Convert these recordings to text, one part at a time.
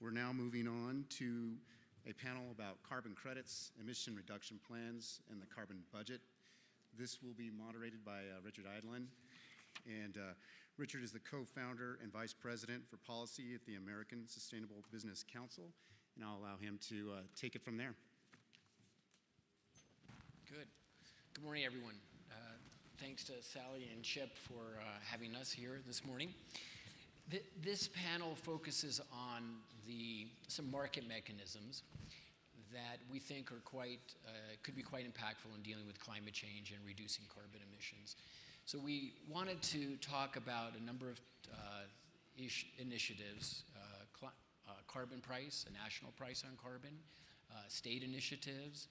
We're now moving on to a panel about carbon credits, emission reduction plans, and the carbon budget. This will be moderated by Richard Eidlin. And Richard is the co-founder and vice president for policy at the American Sustainable Business Council, and I'll allow him to take it from there. Good. Good morning, everyone. Thanks to Sally and Chip for having us here this morning. This panel focuses on some market mechanisms that we think are could be quite impactful in dealing with climate change and reducing carbon emissions. So we wanted to talk about a number of initiatives, carbon price, a national price on carbon, state initiatives,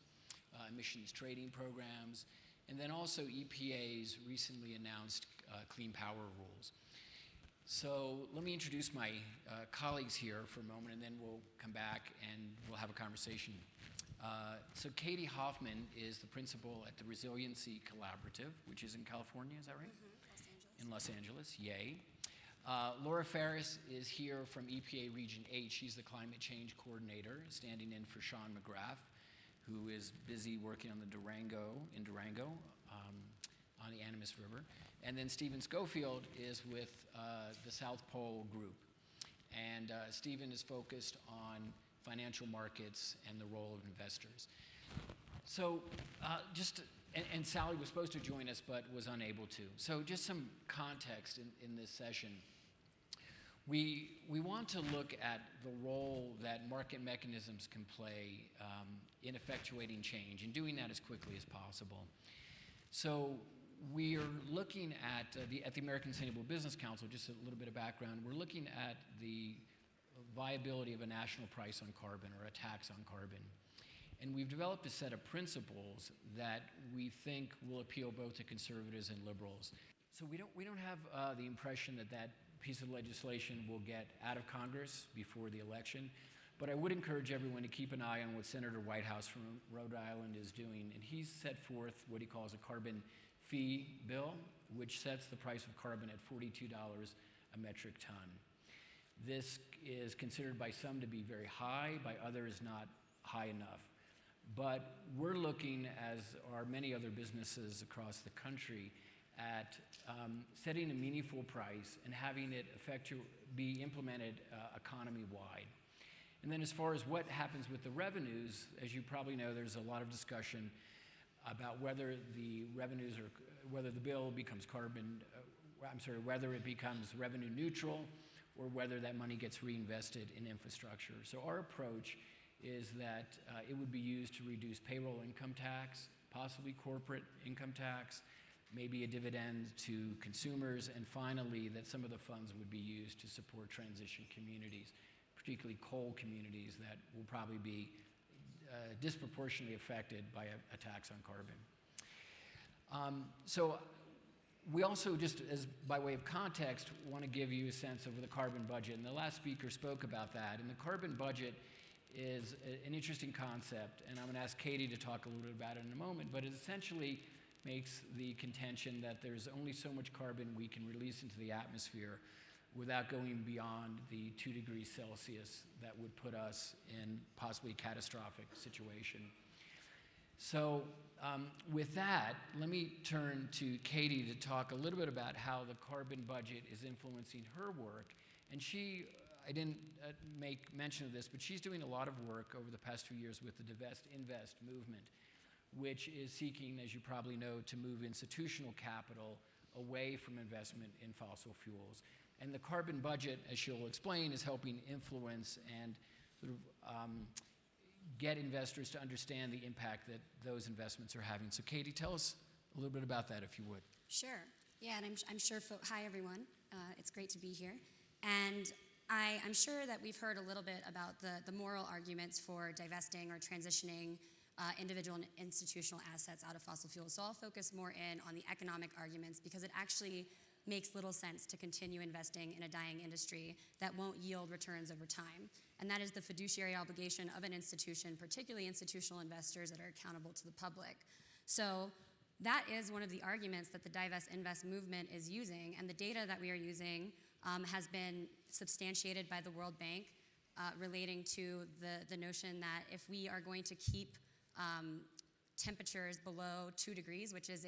emissions trading programs, and then also EPA's recently announced clean power rules. So let me introduce my colleagues here for a moment, and then we'll come back and we'll have a conversation. So Katie Hoffman is the principal at the Resiliency Collaborative, which is in California, is that right? Mm-hmm. Los Angeles. In Los Angeles, yay. Laura Farris is here from EPA Region 8. She's the climate change coordinator, standing in for Sean McGrath, who is busy working on the Durango on the Animas River. And then Stephen Scofield is with the South Pole Group. And Stephen is focused on financial markets and the role of investors. So and Sally was supposed to join us but was unable to. So just some context in this session. We want to look at the role that market mechanisms can play in effectuating change and doing that as quickly as possible. So we are looking at the American Sustainable Business Council, just a little bit of background, we're looking at the viability of a national price on carbon or a tax on carbon. And we've developed a set of principles that we think will appeal both to conservatives and liberals. So we don't have the impression that that piece of legislation will get out of Congress before the election. But I would encourage everyone to keep an eye on what Senator Whitehouse from Rhode Island is doing. And he's set forth what he calls a carbon fee bill, which sets the price of carbon at $42 a metric ton. This is considered by some to be very high, by others not high enough. But we're looking, as are many other businesses across the country, at setting a meaningful price and having it be implemented economy-wide. And then as far as what happens with the revenues, as you probably know, there's a lot of discussion about whether the revenues are, whether the bill becomes whether it becomes revenue neutral or whether that money gets reinvested in infrastructure. So our approach is that it would be used to reduce payroll income tax, possibly corporate income tax, maybe a dividend to consumers, and finally that some of the funds would be used to support transition communities, particularly coal communities that will probably be disproportionately affected by a tax on carbon. So we also, just as by way of context, want to give you a sense of the carbon budget. And the last speaker spoke about that. And the carbon budget is an interesting concept. And I'm going to ask Katie to talk a little bit about it in a moment. But it essentially makes the contention that there's only so much carbon we can release into the atmosphere without going beyond the 2 degrees Celsius that would put us in possibly a catastrophic situation. So with that, let me turn to Katie to talk a little bit about how the carbon budget is influencing her work. And I didn't make mention of this, but she's doing a lot of work over the past few years with the Divest Invest movement, which is seeking, as you probably know, to move institutional capital away from investment in fossil fuels. And the carbon budget, as she'll explain, is helping influence and sort of get investors to understand the impact that those investments are having. So Katie, tell us a little bit about that, if you would. Sure. Yeah, and I'm sure, hi everyone. It's great to be here. And I'm sure that we've heard a little bit about the moral arguments for divesting or transitioning individual and institutional assets out of fossil fuels. So I'll focus more in on the economic arguments because it actually makes little sense to continue investing in a dying industry that won't yield returns over time. And that is the fiduciary obligation of an institution, particularly institutional investors that are accountable to the public. So that is one of the arguments that the Divest Invest movement is using, and the data that we are using has been substantiated by the World Bank relating to the notion that if we are going to keep temperatures below 2 degrees, which is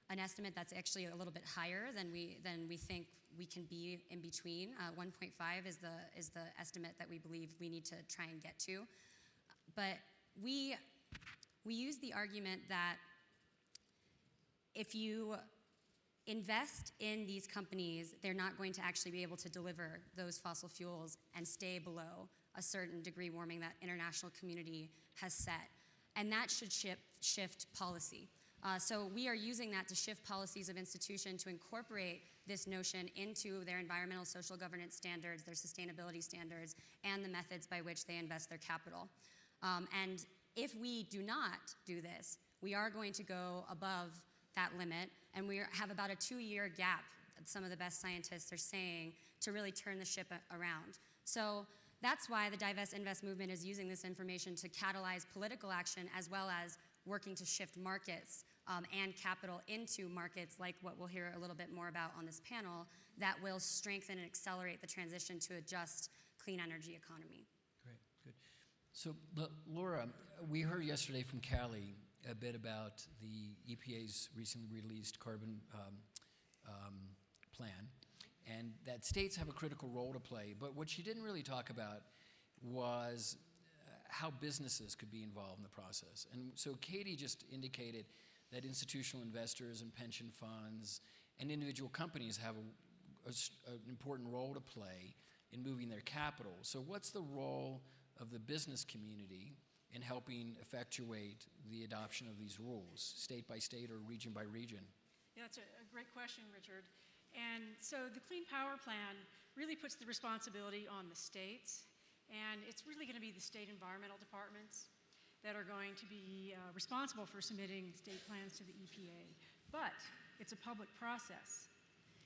an estimate that's actually a little bit higher than we think we can be in between. 1.5 is the estimate that we believe we need to try and get to. But we use the argument that if you invest in these companies, they're not going to actually be able to deliver those fossil fuels and stay below a certain degree warming that international community has set. And that should shift policy. So we are using that to shift policies of institution to incorporate this notion into their environmental social governance standards, their sustainability standards, and the methods by which they invest their capital. And if we do not do this, we are going to go above that limit, and we have about a 2-year gap, some of the best scientists are saying, to really turn the ship around. So that's why the Divest Invest movement is using this information to catalyze political action, as well as working to shift markets and capital into markets like what we'll hear a little bit more about on this panel that will strengthen and accelerate the transition to a just, clean energy economy. Great, good. So, Laura, we heard yesterday from Callie a bit about the EPA's recently released carbon plan, and that states have a critical role to play. But what she didn't really talk about was how businesses could be involved in the process. And so Katie just indicated that institutional investors and pension funds and individual companies have an important role to play in moving their capital. So what's the role of the business community in helping effectuate the adoption of these rules, state by state or region by region? Yeah, it's a great question, Richard. And so the Clean Power Plan really puts the responsibility on the states, and it's really going to be the state environmental departments that are going to be responsible for submitting state plans to the EPA. But it's a public process.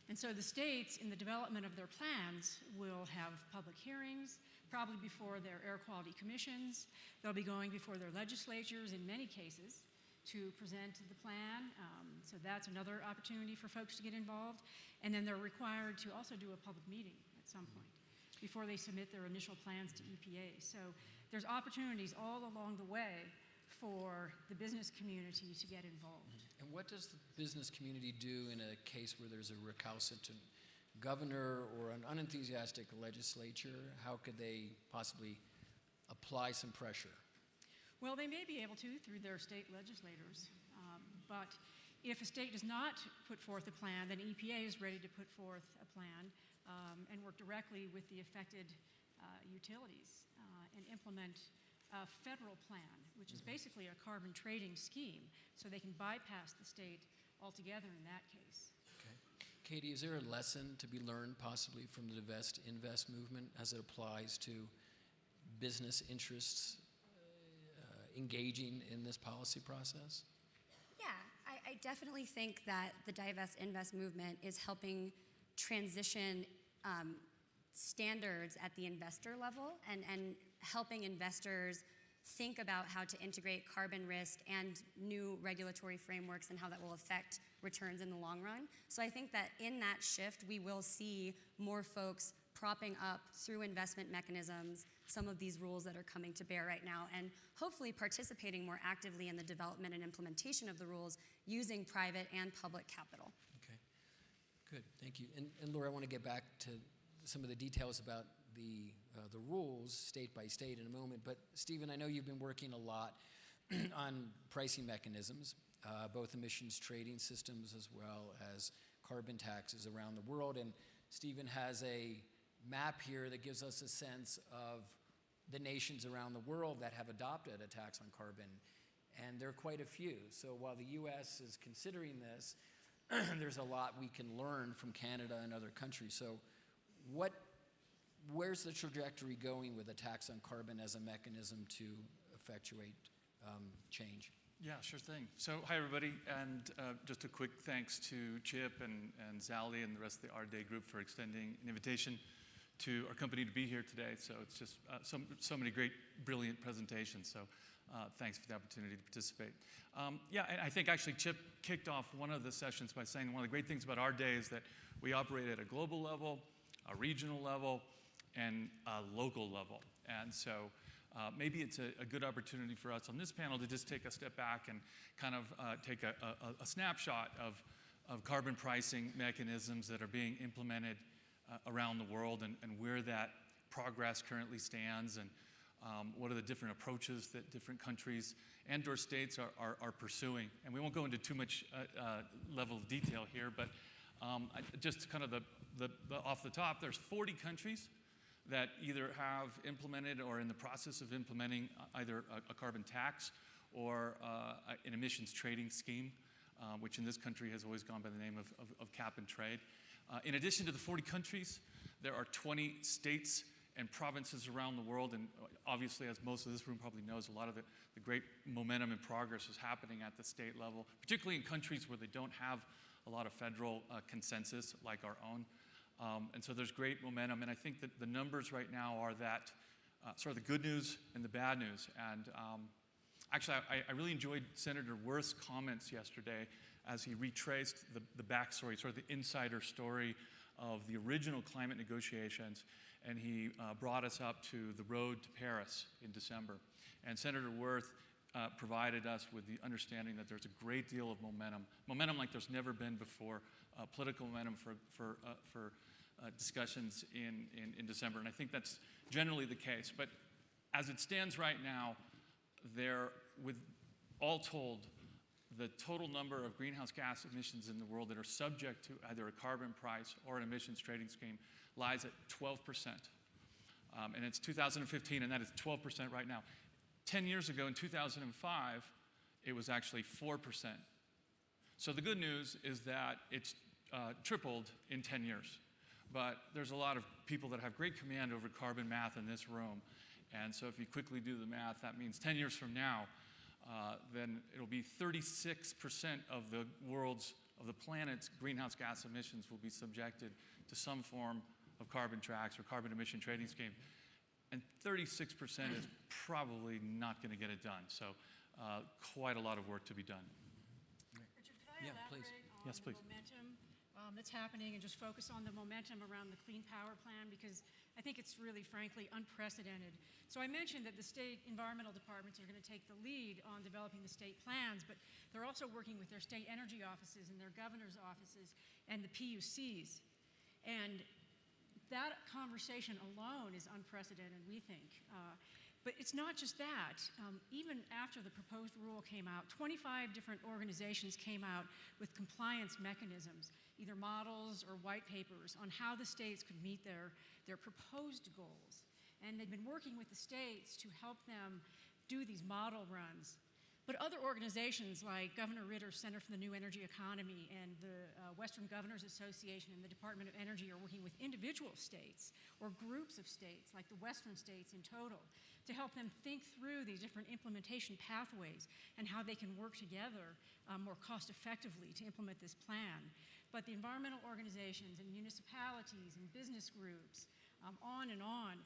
And so the states, in the development of their plans, will have public hearings, probably before their air quality commissions. They'll be going before their legislatures in many cases to present the plan. So that's another opportunity for folks to get involved. And then they're required to also do a public meeting at some point before they submit their initial plans to EPA. So there's opportunities all along the way for the business community to get involved. And what does the business community do in a case where there's a recalcitrant governor or an unenthusiastic legislature? How could they possibly apply some pressure? Well, they may be able to through their state legislators, but if a state does not put forth a plan, then EPA is ready to put forth a plan and work directly with the affected utilities and implement a federal plan, which is basically a carbon trading scheme, so they can bypass the state altogether in that case. Okay. Katie, is there a lesson to be learned possibly from the Divest Invest movement as it applies to business interests engaging in this policy process? Yeah, I definitely think that the Divest Invest movement is helping transition standards at the investor level and helping investors think about how to integrate carbon risk and new regulatory frameworks and how that will affect returns in the long run. So I think that in that shift, we will see more folks propping up through investment mechanisms some of these rules that are coming to bear right now, and hopefully participating more actively in the development and implementation of the rules using private and public capital. Okay, good, thank you. And Laura, I want to get back to some of the details about the rules state by state in a moment, but Stephen, I know you've been working a lot on pricing mechanisms, both emissions trading systems as well as carbon taxes around the world, and Stephen has a map here that gives us a sense of the nations around the world that have adopted a tax on carbon, and there are quite a few. So while the U.S. is considering this, there's a lot we can learn from Canada and other countries. So where's the trajectory going with a tax on carbon as a mechanism to effectuate change? Yeah, sure thing. So hi, everybody, and just a quick thanks to Chip and Sally and the rest of the AREDAY group for extending an invitation to our company to be here today. So it's just so many great, brilliant presentations. So thanks for the opportunity to participate. Yeah, and I think actually Chip kicked off one of the sessions by saying one of the great things about AREDAY is that we operate at a global level, a regional level, and local level. And so maybe it's a good opportunity for us on this panel to just take a step back and kind of take a snapshot of carbon pricing mechanisms that are being implemented around the world, and where that progress currently stands, and what are the different approaches that different countries and or states are pursuing. And we won't go into too much level of detail here, but just kind of the off the top, there's 40 countries that either have implemented or in the process of implementing either a carbon tax or an emissions trading scheme, which in this country has always gone by the name of cap and trade. In addition to the 40 countries, there are 20 states and provinces around the world, and obviously, as most of this room probably knows, a lot of the great momentum and progress is happening at the state level, particularly in countries where they don't have a lot of federal consensus like our own. And so there's great momentum, and I think that the numbers right now are that sort of the good news and the bad news. And actually, I really enjoyed Senator Worth's comments yesterday as he retraced the backstory, sort of the insider story of the original climate negotiations, and he brought us up to the road to Paris in December. And Senator Worth provided us with the understanding that there's a great deal of momentum like there's never been before, political momentum for discussions in December. And I think that's generally the case. But as it stands right now, there, with all told, the total number of greenhouse gas emissions in the world that are subject to either a carbon price or an emissions trading scheme lies at 12%. And it's 2015, and that is 12% right now. 10 years ago, in 2005, it was actually 4%. So the good news is that it's tripled in 10 years. But there's a lot of people that have great command over carbon math in this room. And so if you quickly do the math, that means 10 years from now, then it'll be 36% of the planet's greenhouse gas emissions will be subjected to some form of carbon tax or carbon emission trading scheme. And 36% is probably not going to get it done. So quite a lot of work to be done. Richard, could I elaborate on Yes, please. the momentum that's happening, and just focus on the momentum around the Clean Power Plan, because I think it's really, frankly, unprecedented. So I mentioned that the state environmental departments are going to take the lead on developing the state plans, but they're also working with their state energy offices and their governor's offices and the PUCs. And that conversation alone is unprecedented, we think. But it's not just that. Even after the proposed rule came out, 25 different organizations came out with compliance mechanisms, either models or white papers, on how the states could meet their proposed goals. And they've been working with the states to help them do these model runs. But other organizations like Governor Ritter's Center for the New Energy Economy and the Western Governors Association and the Department of Energy are working with individual states or groups of states, like the Western states in total, to help them think through these different implementation pathways and how they can work together more cost effectively to implement this plan. But the environmental organizations and municipalities and business groups, on and on,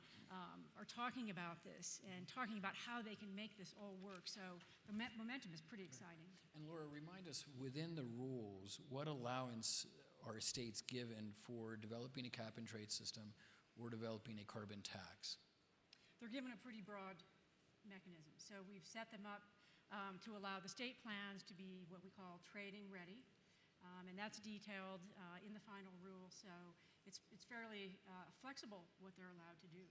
are talking about this and talking about how they can make this all work. So the momentum is pretty exciting. And Laura, remind us, within the rules, what allowance are states given for developing a cap and trade system or developing a carbon tax? They're given a pretty broad mechanism. So we've set them up to allow the state plans to be what we call trading ready. And that's detailed in the final rule. So it's fairly flexible what they're allowed to do.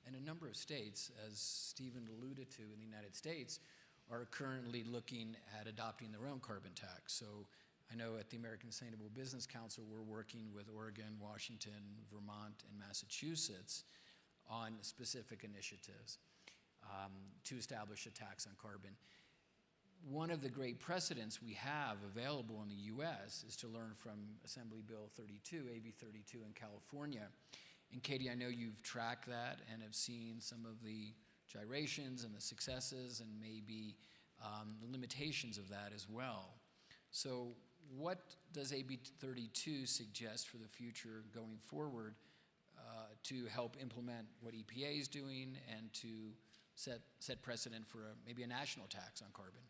And a number of states, as Stephen alluded to in the United States, are currently looking at adopting their own carbon tax. So I know at the American Sustainable Business Council, we're working with Oregon, Washington, Vermont, and Massachusetts on specific initiatives to establish a tax on carbon. One of the great precedents we have available in the U.S. is to learn from Assembly Bill 32, AB 32 in California. And Katie, I know you've tracked that and have seen some of the gyrations and the successes and maybe the limitations of that as well. So what does AB 32 suggest for the future going forward to help implement what EPA is doing and to set precedent for maybe a national tax on carbon?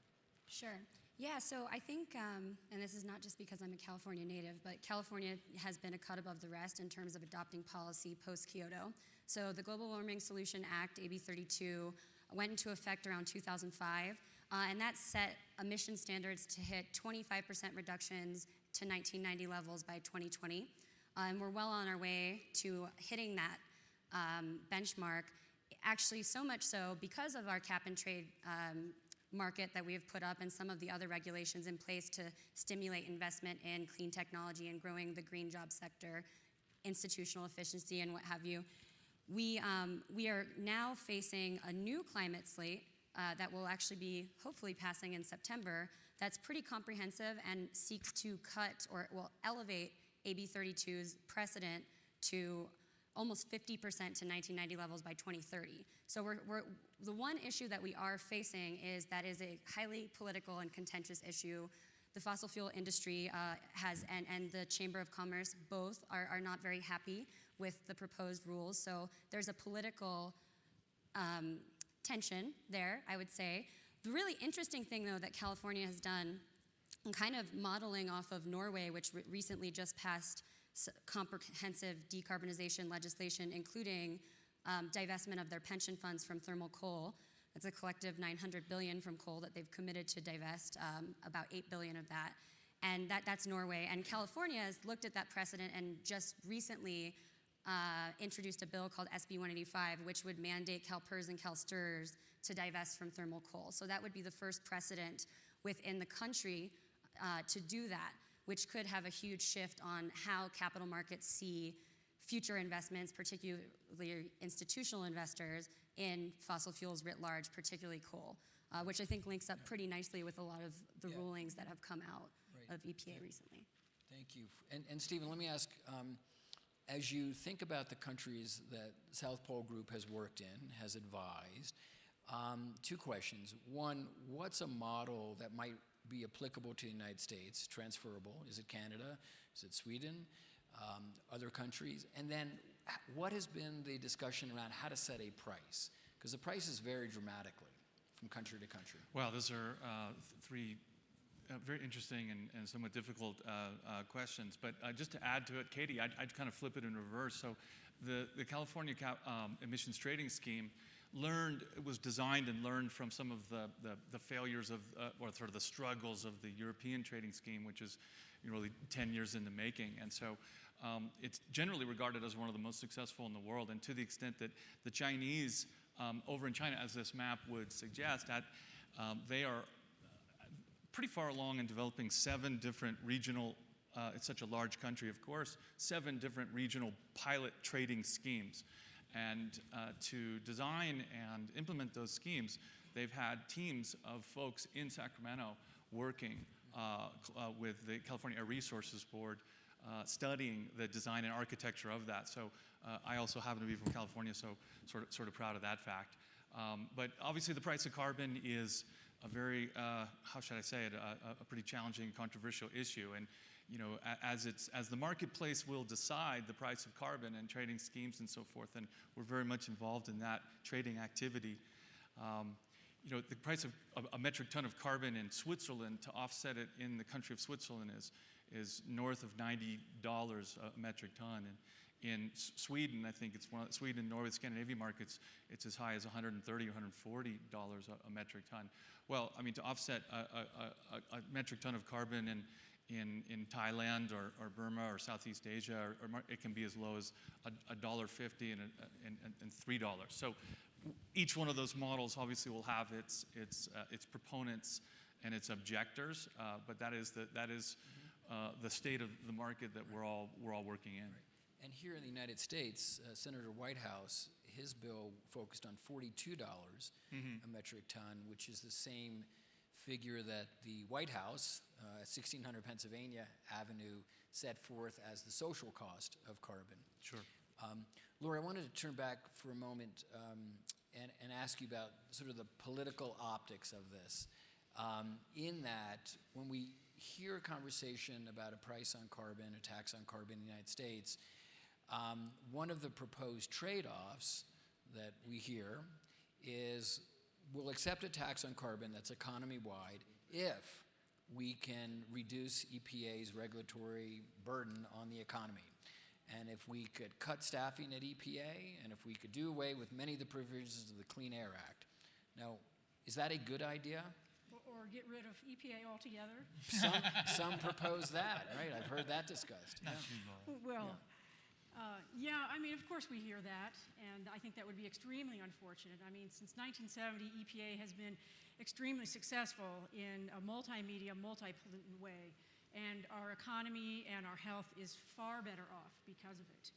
Sure. Yeah, so I think, and this is not just because I'm a California native, but California has been a cut above the rest in terms of adopting policy post-Kyoto. So the Global Warming Solution Act, AB 32, went into effect around 2005, and that set emission standards to hit 25% reductions to 1990 levels by 2020. And we're well on our way to hitting that benchmark. Actually, so much so because of our cap and trade market that we have put up and some of the other regulations in place to stimulate investment in clean technology and growing the green job sector, institutional efficiency and what have you. We are now facing a new climate slate that will actually be hopefully passing in September that's pretty comprehensive and seeks to cut or will elevate AB 32's precedent to almost 50% to 1990 levels by 2030. So the one issue that we are facing is that is a highly political and contentious issue. The fossil fuel industry and the Chamber of Commerce both are not very happy with the proposed rules. So there's a political tension there, I would say. The really interesting thing, though, that California has done, and kind of modeling off of Norway, which recently just passed comprehensive decarbonization legislation, including divestment of their pension funds from thermal coal. That's a collective $900 billion from coal that they've committed to divest, about $8 billion of that. And that's Norway. And California has looked at that precedent and just recently introduced a bill called SB 185, which would mandate CalPERS and CalSTRS to divest from thermal coal. So that would be the first precedent within the country to do that, which could have a huge shift on how capital markets see future investments, particularly institutional investors, in fossil fuels writ large, particularly coal, which I think links up pretty nicely with a lot of the rulings that have come out of EPA recently. Thank you. And Stephen, let me ask, as you think about the countries that South Pole Group has worked in, has advised, two questions. One, what's a model that might be applicable to the United States, transferable? Is it Canada? Is it Sweden? Other countries? And then what has been the discussion around how to set a price? Because the prices vary dramatically from country to country. Well, those are three very interesting and somewhat difficult questions. But just to add to it, Katie, I'd kind of flip it in reverse. So the California emissions trading scheme was designed and learned from some of the failures of, or sort of the struggles of the European trading scheme, which is really 10 years in the making. And so it's generally regarded as one of the most successful in the world. And to the extent that the Chinese, over in China, as this map would suggest, they are pretty far along in developing 7 different regional, it's such a large country, of course, 7 different regional pilot trading schemes. And to design and implement those schemes, they've had teams of folks in Sacramento working with the California Air Resources Board, studying the design and architecture of that. So I also happen to be from California, so sort of proud of that fact. But obviously the price of carbon is a very, how should I say it, a pretty challenging, controversial issue. And as the marketplace will decide the price of carbon and trading schemes and so forth, and we're very much involved in that trading activity. The price of a metric ton of carbon in Switzerland, to offset it in the country of Switzerland, is north of $90 a metric ton. And in Sweden, I think it's Sweden, Norway, Scandinavian markets, it's as high as $130 or $140 a metric ton. Well, I mean, to offset a metric ton of carbon in Thailand or Burma or Southeast Asia, or it can be as low as $1.50 and $3. So each one of those models obviously will have its proponents and its objectors, but that is the state of the market that we're all working in. Right. And here in the United States, Senator Whitehouse, his bill focused on $42 a metric ton, which is the same figure that the White House, 1600 Pennsylvania Avenue, set forth as the social cost of carbon. Sure. Laura, I wanted to turn back for a moment and ask you about sort of the political optics of this. In that, when we hear a conversation about a price on carbon, a tax on carbon in the United States, one of the proposed trade-offs that we hear is we'll accept a tax on carbon that's economy-wide if we can reduce EPA's regulatory burden on the economy. And if we could cut staffing at EPA, and if we could do away with many of the provisions of the Clean Air Act. Now, is that a good idea? Or get rid of EPA altogether? Some propose that, right? I've heard that discussed. Not too long. Well, yeah, I mean, of course we hear that, and I think that would be extremely unfortunate. I mean, since 1970, EPA has been extremely successful in a multimedia, multi-pollutant way, and our economy and our health is far better off because of it.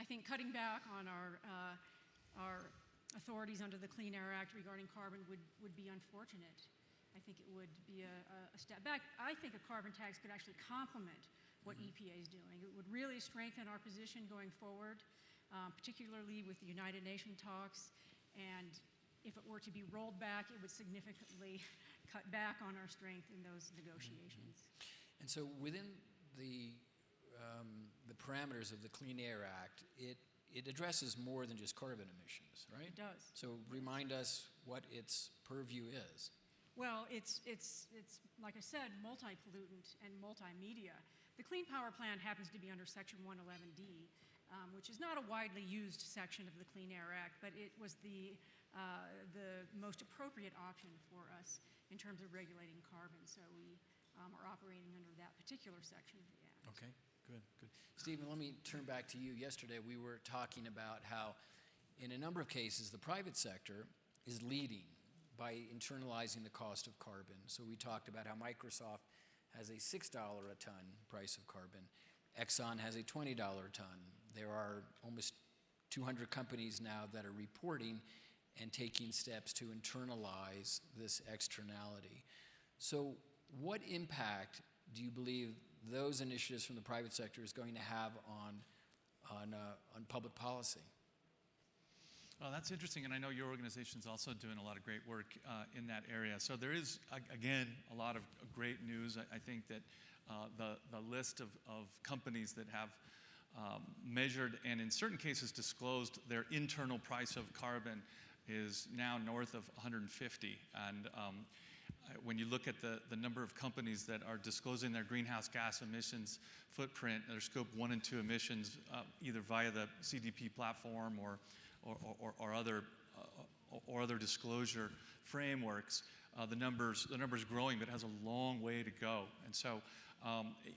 I think cutting back on our authorities under the Clean Air Act regarding carbon would be unfortunate. I think it would be a step back. I think a carbon tax could actually complement what EPA is doing. It would really strengthen our position going forward, particularly with the United Nations talks. And if it were to be rolled back, it would significantly cut back on our strength in those negotiations. And so within the parameters of the Clean Air Act, it addresses more than just carbon emissions, right? It does. So remind us what its purview is. Well, it's like I said, multi-pollutant and multimedia. The Clean Power Plan happens to be under Section 111D, which is not a widely used section of the Clean Air Act, but it was the most appropriate option for us in terms of regulating carbon. So we are operating under that particular section of the Act. Okay, good. Stephen, let me turn back to you. Yesterday we were talking about how in a number of cases the private sector is leading by internalizing the cost of carbon. So we talked about how Microsoft has a $6 a ton price of carbon. Exxon has a $20 a ton. There are almost 200 companies now that are reporting and taking steps to internalize this externality. So what impact do you believe those initiatives from the private sector is going to have on public policy? Well, that's interesting, and I know your organization is also doing a lot of great work in that area. So there is, again, a lot of great news. I think that the list of companies that have measured and in certain cases disclosed their internal price of carbon is now north of 150. And when you look at the number of companies that are disclosing their greenhouse gas emissions footprint, their scope 1 and 2 emissions, either via the CDP platform or other disclosure frameworks, the number's growing, but it has a long way to go. And so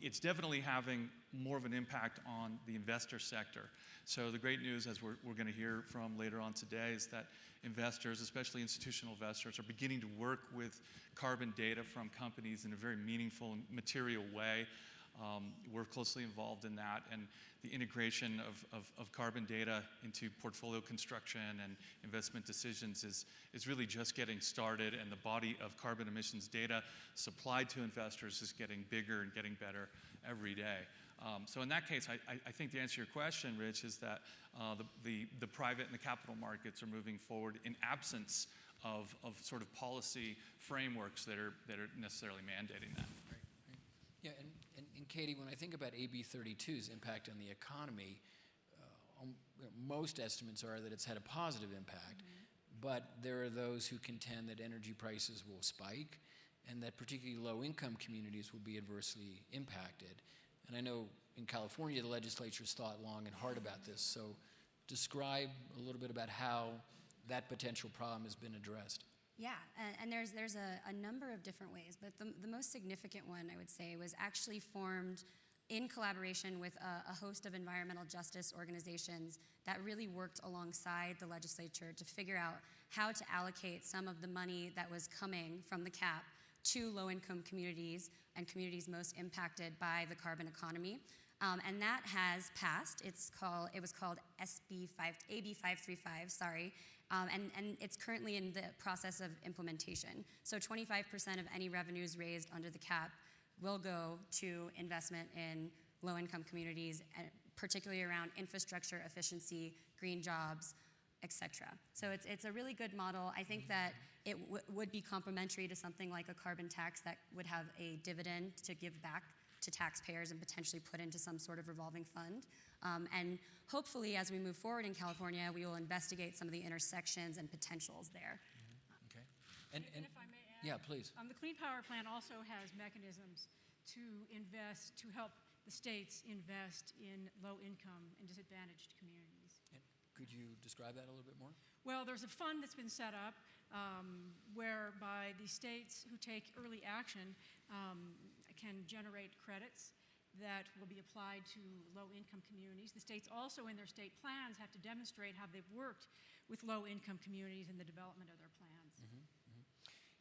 it's definitely having more of an impact on the investor sector. So the great news, as we're going to hear from later on today, is that investors, especially institutional investors, are beginning to work with carbon data from companies in a very meaningful and material way. We're closely involved in that, and the integration of carbon data into portfolio construction and investment decisions is really just getting started, and the body of carbon emissions data supplied to investors is getting bigger and getting better every day. So in that case, I think the answer to your question, Rich, is that the private and the capital markets are moving forward in absence of sort of policy frameworks that are necessarily mandating that. Right. Yeah, and Katie, when I think about AB 32's impact on the economy, most estimates are that it's had a positive impact, but there are those who contend that energy prices will spike and that particularly low-income communities will be adversely impacted. And I know in California, the legislature's thought long and hard about this. So describe a little bit about how that potential problem has been addressed. Yeah, and there's a number of different ways, but the most significant one, I would say, was actually formed in collaboration with a host of environmental justice organizations that really worked alongside the legislature to figure out how to allocate some of the money that was coming from the cap to low-income communities and communities most impacted by the carbon economy. And that has passed. It was called AB 535, sorry. And it's currently in the process of implementation. So 25% of any revenues raised under the cap will go to investment in low-income communities, particularly around infrastructure efficiency, green jobs, et cetera. So it's a really good model. I think that it would be complementary to something like a carbon tax that would have a dividend to give back to taxpayers and potentially put into some sort of revolving fund. And hopefully, as we move forward in California, we will investigate some of the intersections and potentials there. Okay. And if I may Yeah, please. The Clean Power Plan also has mechanisms to invest, to help the states invest in low-income and disadvantaged communities. And could you describe that a little bit more? Well, there's a fund that's been set up whereby the states who take early action can generate credits that will be applied to low-income communities. The states also in their state plans have to demonstrate how they've worked with low-income communities in the development of their plans.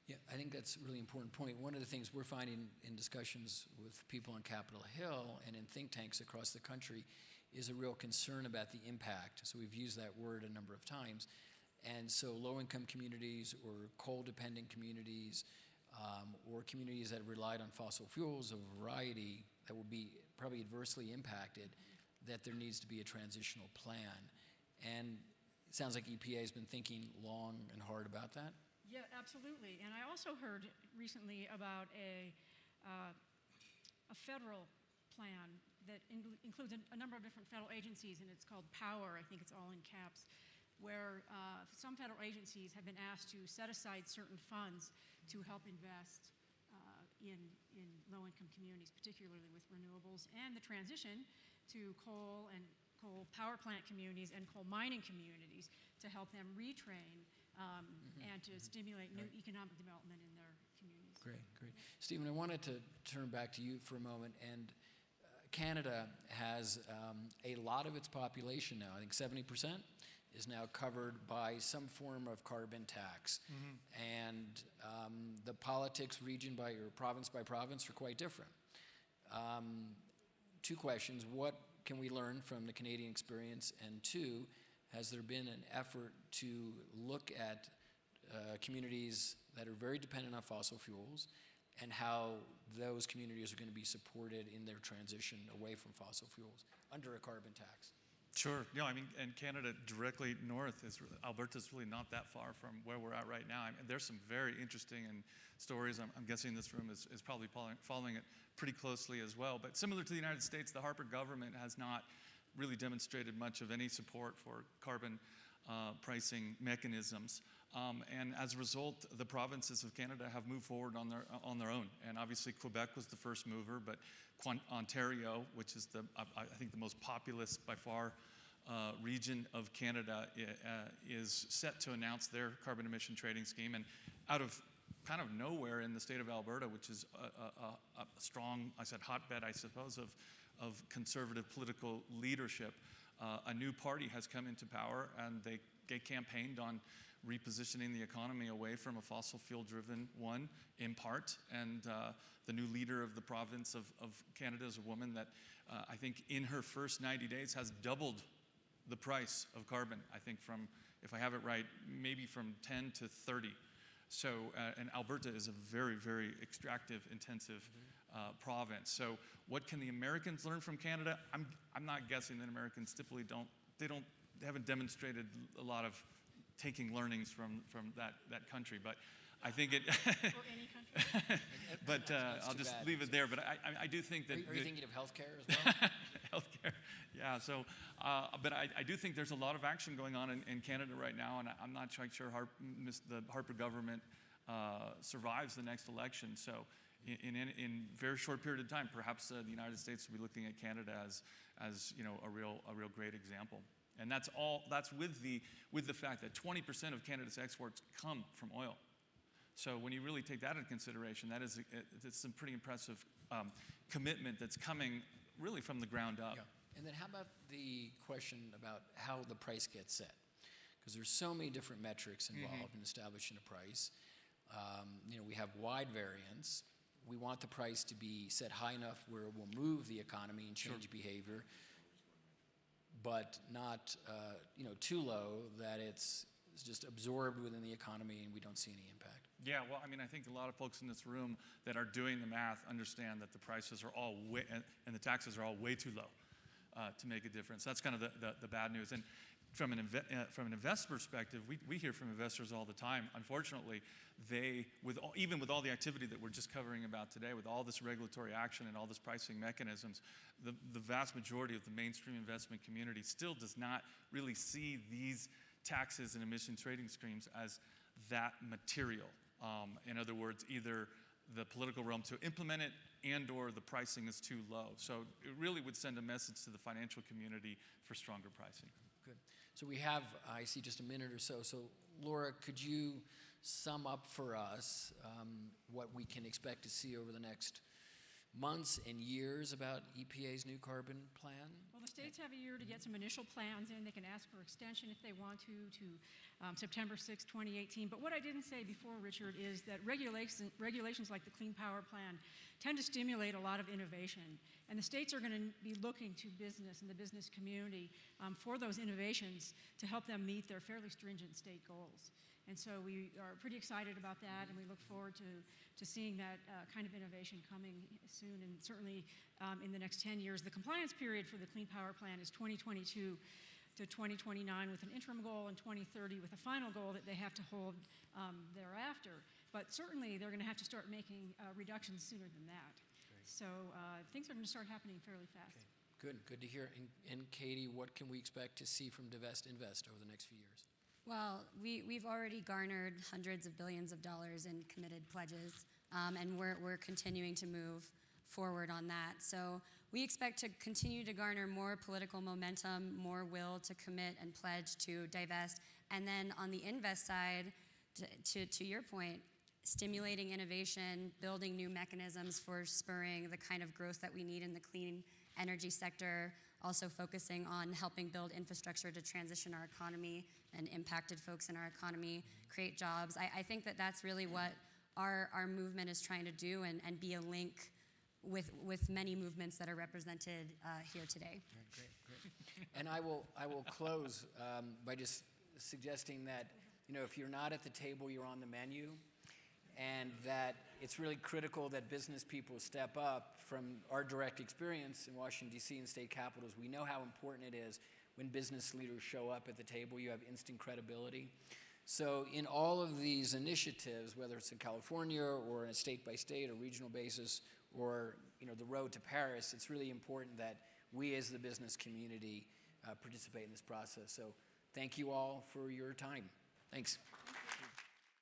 Yeah, I think that's a really important point. One of the things we're finding in discussions with people on Capitol Hill and in think tanks across the country is a real concern about the impact. So we've used that word a number of times. And so low-income communities or coal-dependent communities or communities that relied on fossil fuels of a variety that will be probably adversely impacted, that there needs to be a transitional plan. And it sounds like EPA has been thinking long and hard about that. Yeah, absolutely. And I also heard recently about a federal plan that includes a number of different federal agencies, and it's called POWER, I think it's all in caps, where some federal agencies have been asked to set aside certain funds to help invest in low-income communities, particularly with renewables, and the transition to coal and coal power plant communities and coal mining communities to help them retrain and to stimulate new economic development in their communities. Great, great. Stephen, I wanted to turn back to you for a moment. And Canada has a lot of its population now, I think 70%, is now covered by some form of carbon tax. And the politics region by or province by province are quite different. Two questions. What can we learn from the Canadian experience? And two, has there been an effort to look at communities that are very dependent on fossil fuels and how those communities are going to be supported in their transition away from fossil fuels under a carbon tax? Sure. Yeah, I mean, and Canada directly north Alberta's really not that far from where we're at right now. I mean, there's some very interesting stories. I'm guessing this room is probably following it pretty closely as well. But similar to the United States, the Harper government has not really demonstrated much of any support for carbon pricing mechanisms. And as a result, the provinces of Canada have moved forward on their own. And obviously, Quebec was the first mover, but Ontario, which is I think the most populous by far region of Canada, is set to announce their carbon emission trading scheme. And out of kind of nowhere in the state of Alberta, which is a strong, hotbed, I suppose, of conservative political leadership, a new party has come into power, and they campaigned on repositioning the economy away from a fossil fuel-driven one, in part. And the new leader of the province of Canada is a woman that I think in her first 90 days has doubled the price of carbon. I think from, if I have it right, maybe from 10 to 30. So, and Alberta is a very, very extractive intensive province. So what can the Americans learn from Canada? I'm not guessing that Americans typically they haven't demonstrated a lot of taking learnings from that country, but I think it. Or any country. But I'll just leave it there. But I do think that. Are you thinking of healthcare as well? Healthcare, yeah. So, but I do think there's a lot of action going on in Canada right now, and I'm not quite sure the Harper government survives the next election. So, in a very short period of time, perhaps the United States will be looking at Canada as a real great example. And that's with the fact that 20% of Canada's exports come from oil. So when you really take that into consideration, it's some pretty impressive commitment that's coming really from the ground up. Yeah. And then how about the question about how the price gets set? Because there's so many different metrics involved in establishing a price. We have wide variance. We want the price to be set high enough where it will move the economy and change behavior, but not too low that it's just absorbed within the economy and we don't see any impact. Yeah, well, I mean, I think a lot of folks in this room that are doing the math understand that the prices are all and the taxes are all way too low to make a difference. That's kind of the bad news. And from an investor perspective, we hear from investors all the time. Unfortunately, even with all the activity that we're just covering about today, with all this regulatory action and all this pricing mechanisms, the vast majority of the mainstream investment community still does not really see these taxes and emission trading schemes as that material. In other words, either the political realm to implement it and or the pricing is too low. So it really would send a message to the financial community for stronger pricing. Good. So we have, I see, just a minute or so. So Laura, could you sum up for us what we can expect to see over the next months and years about EPA's new carbon plan? Well, the states have a year to get some initial plans in. They can ask for extension if they want to September 6, 2018. But what I didn't say before, Richard, is that regulations like the Clean Power Plan tend to stimulate a lot of innovation. And the states are going to be looking to business and the business community for those innovations to help them meet their fairly stringent state goals. And so we are pretty excited about that, and we look forward to seeing that kind of innovation coming soon, and certainly in the next 10 years. The compliance period for the Clean Power Plan is 2022 to 2029 with an interim goal, and 2030 with a final goal that they have to hold thereafter. But certainly they're going to have to start making reductions sooner than that. Great. So things are going to start happening fairly fast. Okay. Good to hear. And Katie, what can we expect to see from Divest Invest over the next few years? Well, we've already garnered hundreds of billions of dollars in committed pledges, and we're continuing to move forward on that. So we expect to continue to garner more political momentum, more will to commit and pledge to divest. And then on the invest side, to your point, stimulating innovation, building new mechanisms for spurring the kind of growth that we need in the clean energy sector, also focusing on helping build infrastructure to transition our economy and impacted folks in our economy, create jobs. I think that that's really what our movement is trying to do, and be a link with many movements that are represented here today. Great. And I will close by just suggesting that, if you're not at the table, you're on the menu, and that it's really critical that business people step up. From our direct experience in Washington, D.C. and state capitals, we know how important it is when business leaders show up at the table. You have instant credibility. So in all of these initiatives, whether it's in California or on a state-by-state or regional basis, or the road to Paris, it's really important that we as the business community participate in this process. So thank you all for your time. Thanks.